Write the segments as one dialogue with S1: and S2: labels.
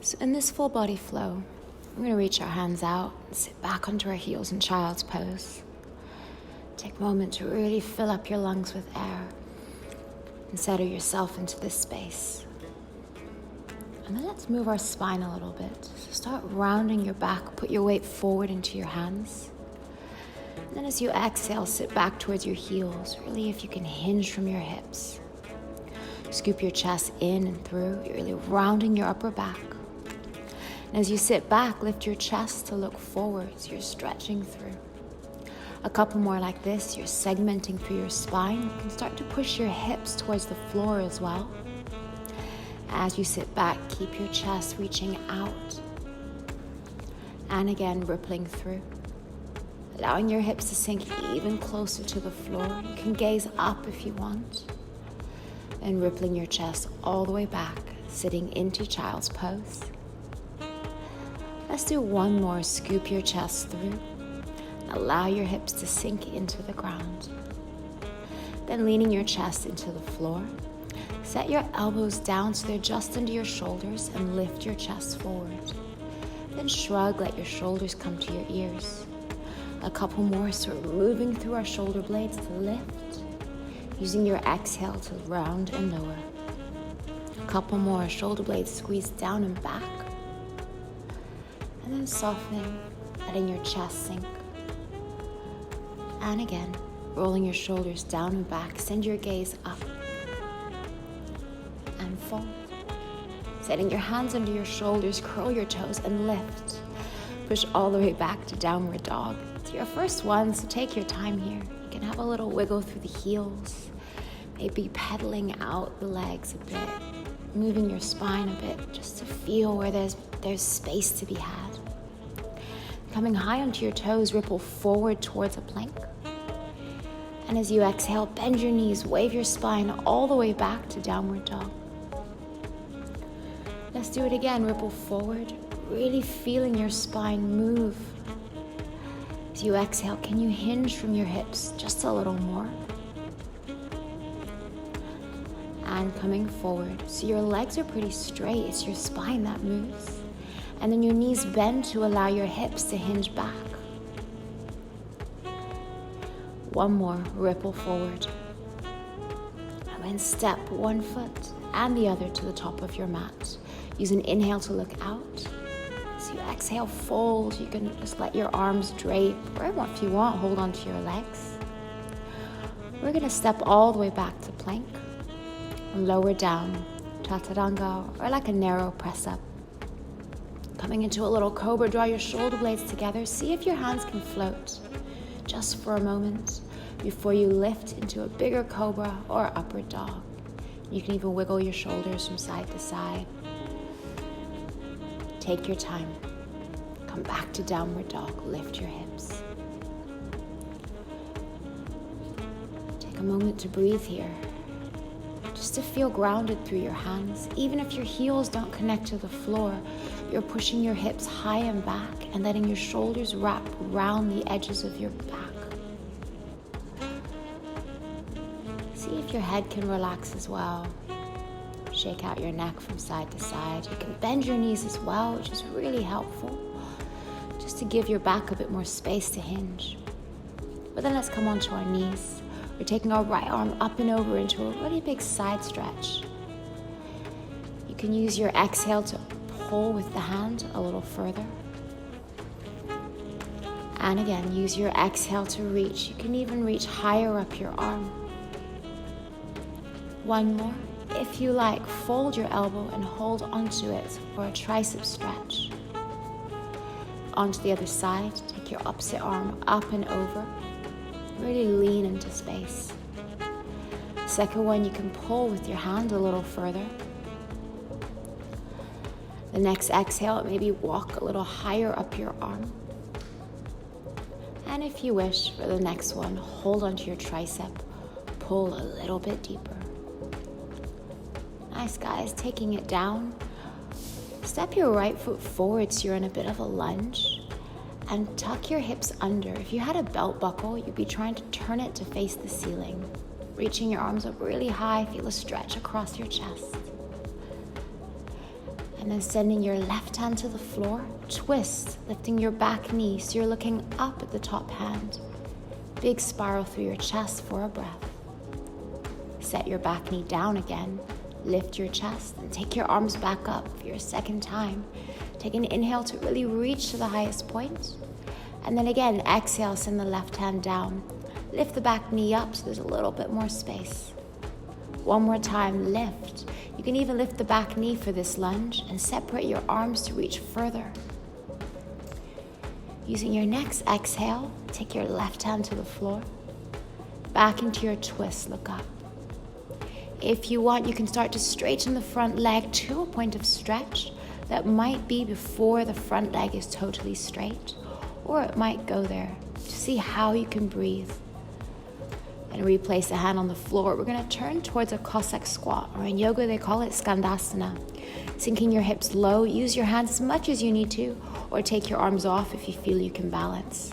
S1: So in this full body flow, we're going to reach our hands out and sit back onto our heels in child's pose. Take a moment to really fill up your lungs with air and settle yourself into this space. And then let's move our spine a little bit. So start rounding your back, put your weight forward into your hands. And then as you exhale, sit back towards your heels. Really, if you can hinge from your hips. Scoop your chest in and through. You're really rounding your upper back. And as you sit back, lift your chest to look forward. So you're stretching through. A couple more like this. You're segmenting through your spine. You can start to push your hips towards the floor as well. As you sit back, keep your chest reaching out. And again, rippling through. Allowing your hips to sink even closer to the floor. You can gaze up if you want. And rippling your chest all the way back, sitting into child's pose. Let's do one more. Scoop your chest through. Allow your hips to sink into the ground. Then leaning your chest into the floor. Set your elbows down so they're just under your shoulders and lift your chest forward. Then shrug, let your shoulders come to your ears. A couple more, so we're moving through our shoulder blades to lift. Using your exhale to round and lower. A couple more, shoulder blades squeeze down and back. And then softening, letting your chest sink. And again, rolling your shoulders down and back. Send your gaze up. And fold. Setting your hands under your shoulders, curl your toes and lift. Push all the way back to downward dog. It's your first one, so take your time here. You can have a little wiggle through the heels. Maybe pedaling out the legs a bit. Moving your spine a bit just to feel where there's space to be had. Coming high onto your toes, ripple forward towards a plank. And as you exhale, bend your knees, wave your spine all the way back to downward dog. Let's do it again. Ripple forward, really feeling your spine move. As you exhale, can you hinge from your hips just a little more? And coming forward, so your legs are pretty straight. It's your spine that moves. And then your knees bend to allow your hips to hinge back. One more, ripple forward. And then step one foot and the other to the top of your mat. Use an inhale to look out. So you exhale, fold. You can just let your arms drape, or if you want, hold onto your legs. We're gonna step all the way back to plank. And lower down, chaturanga, or like a narrow press up. Coming into a little cobra, draw your shoulder blades together. See if your hands can float just for a moment before you lift into a bigger cobra or upward dog. You can even wiggle your shoulders from side to side. Take your time. Come back to downward dog. Lift your hips. Take a moment to breathe here. Just to feel grounded through your hands. Even if your heels don't connect to the floor, you're pushing your hips high and back and letting your shoulders wrap around the edges of your back. See if your head can relax as well. Shake out your neck from side to side. You can bend your knees as well, which is really helpful, just to give your back a bit more space to hinge. But then let's come onto our knees. We're taking our right arm up and over into a really big side stretch. You can use your exhale to pull with the hand a little further. And again, use your exhale to reach. You can even reach higher up your arm. One more. If you like, fold your elbow and hold onto it for a tricep stretch. Onto the other side, take your opposite arm up and over. Really lean into space. Second one, you can pull with your hand a little further. The next exhale, maybe walk a little higher up your arm. And if you wish, for the next one, hold onto your tricep. Pull a little bit deeper. Nice, guys. Taking it down. Step your right foot forward so you're in a bit of a lunge. And tuck your hips under. If you had a belt buckle, you'd be trying to turn it to face the ceiling. Reaching your arms up really high, feel a stretch across your chest. And then sending your left hand to the floor, twist, lifting your back knee so you're looking up at the top hand. Big spiral through your chest for a breath. Set your back knee down again, lift your chest, and take your arms back up for your second time. Take an inhale to really reach to the highest point. And then again, exhale, send the left hand down. Lift the back knee up so there's a little bit more space. One more time, lift. You can even lift the back knee for this lunge and separate your arms to reach further. Using your next exhale, take your left hand to the floor. Back into your twist, look up. If you want, you can start to straighten the front leg to a point of stretch that might be before the front leg is totally straight, or it might go there to see how you can breathe. And replace the hand on the floor. We're going to turn towards a Cossack squat, or in yoga they call it Skandasana. Sinking your hips low, use your hands as much as you need to, or take your arms off if you feel you can balance.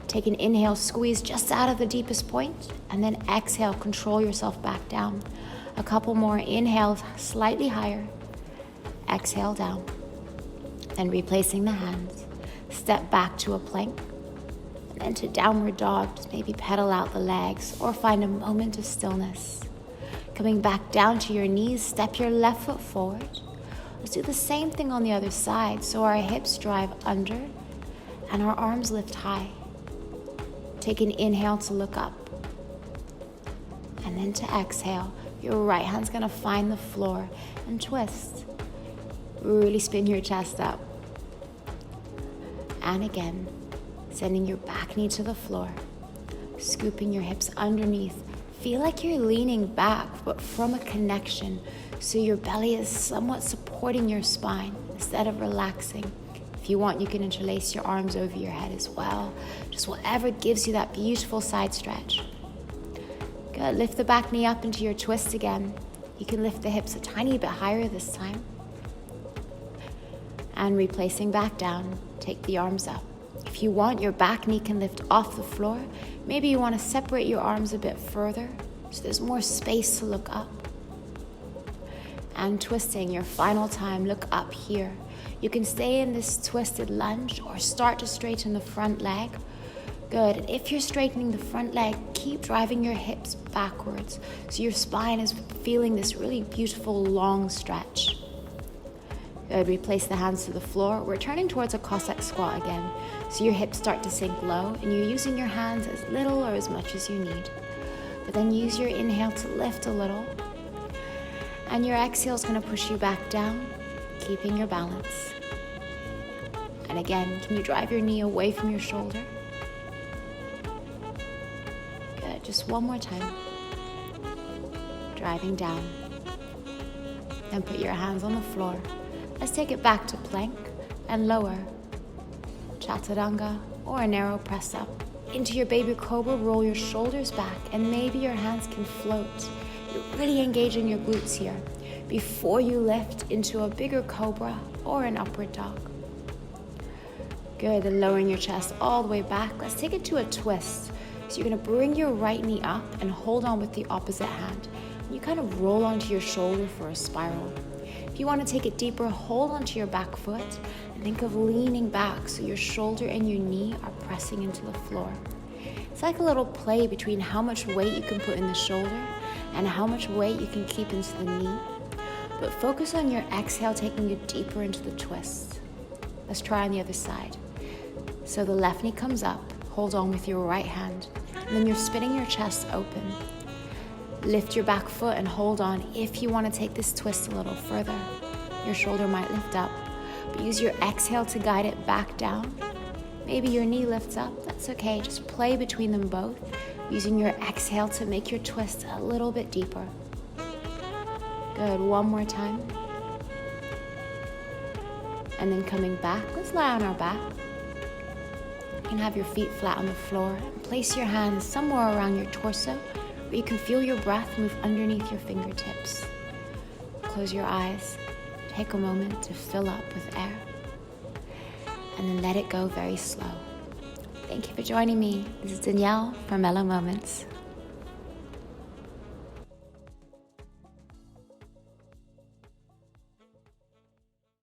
S1: Take an inhale, squeeze just out of the deepest point, and then exhale, control yourself back down. A couple more inhales, slightly higher. Exhale down. Then replacing the hands. Step back to a plank. And to downward dog, just maybe pedal out the legs or find a moment of stillness. Coming back down to your knees, step your left foot forward. Let's do the same thing on the other side, so our hips drive under and our arms lift high. Take an inhale to look up. And then to exhale, your right hand's gonna find the floor and twist. Really spin your chest up. And again. Sending your back knee to the floor, scooping your hips underneath. Feel like you're leaning back, but from a connection, so your belly is somewhat supporting your spine instead of relaxing. If you want, you can interlace your arms over your head as well. Just whatever gives you that beautiful side stretch. Good, lift the back knee up into your twist again. You can lift the hips a tiny bit higher this time. And replacing back down, take the arms up. If you want, your back knee can lift off the floor. Maybe you want to separate your arms a bit further so there's more space to look up. And twisting your final time, look up here. You can stay in this twisted lunge or start to straighten the front leg. Good. And if you're straightening the front leg, keep driving your hips backwards so your spine is feeling this really beautiful long stretch. Good. Replace the hands to the floor. We're turning towards a Cossack squat again. So your hips start to sink low and you're using your hands as little or as much as you need. But then use your inhale to lift a little. And your exhale is going to push you back down, keeping your balance. And again, can you drive your knee away from your shoulder? Good. Just one more time. Driving down. Then put your hands on the floor. Let's take it back to plank and lower. Chaturanga or a narrow press up. Into your baby cobra, roll your shoulders back and maybe your hands can float. You're really engaging your glutes here before you lift into a bigger cobra or an upward dog. Good, then lowering your chest all the way back. Let's take it to a twist. So you're gonna bring your right knee up and hold on with the opposite hand. You kind of roll onto your shoulder for a spiral. If you want to take it deeper, hold onto your back foot and think of leaning back so your shoulder and your knee are pressing into the floor. It's like a little play between how much weight you can put in the shoulder and how much weight you can keep into the knee. But focus on your exhale, taking you deeper into the twist. Let's try on the other side. So the left knee comes up, hold on with your right hand, and then you're spinning your chest open. Lift your back foot and hold on if you want to take this twist a little further. Your shoulder might lift up, but use your exhale to guide it back down. Maybe your knee lifts up, that's okay. Just play between them both, using your exhale to make your twist a little bit deeper. Good, one more time. And then coming back, let's lie on our back. You can have your feet flat on the floor and place your hands somewhere around your torso where you can feel your breath move underneath your fingertips. Close your eyes, take a moment to fill up with air, and then let it go very slow. Thank you for joining me. This is Danielle from Mellow Moments.